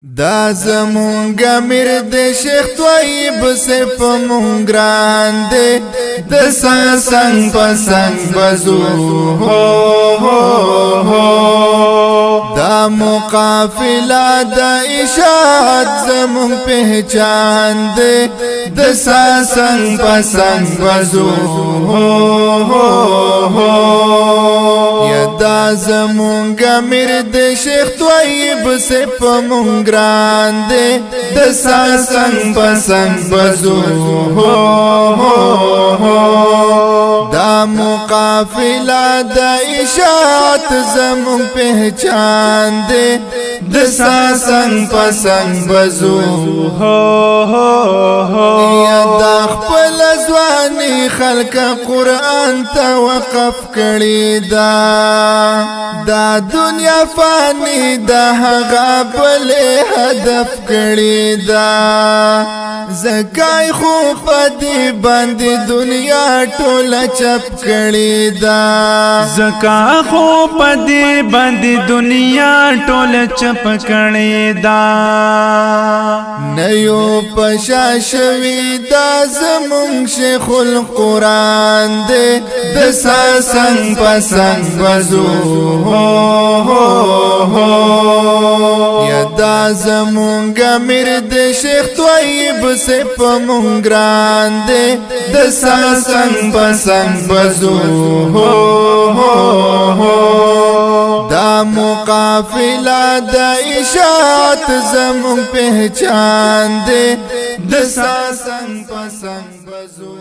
دا زمونگا مرد شیخ طویب سے پا مونگران دے دسا سنگ پا سنگ بزو دا مقافلہ دا اشاعت زمونگ پہچان دے دسا سنگ پا سنگ بزو دا زمونگا مرد شیخ طویب سے پا مونگران دے دسا سنگ پا سنگ بزو دا مقافلہ دا اشاعت زمونگ پہچان دے دسا سنگ پا سنگ بزو یا دا خپل ازوانی خلق قرآن تا وقف کری دا دنیا فانی دا هغا بلے هدف کری زکای خوب دی باندی دنیا ٹولا چپ کری زکا خوب دی باندی دنیا ٹولا چپ کری نیو پشاشوی دا زمونگ شیخ القرآن دے دسا سنگ پا سنگ بزو یا دا زمونگا مرد شیخ طویب سے پا مونگران دے دسا سنگ پا سنگ بزو دا مقافلہ دا اشاعت زمونگ پہچان دے دسا سنگ پا سنگ بزو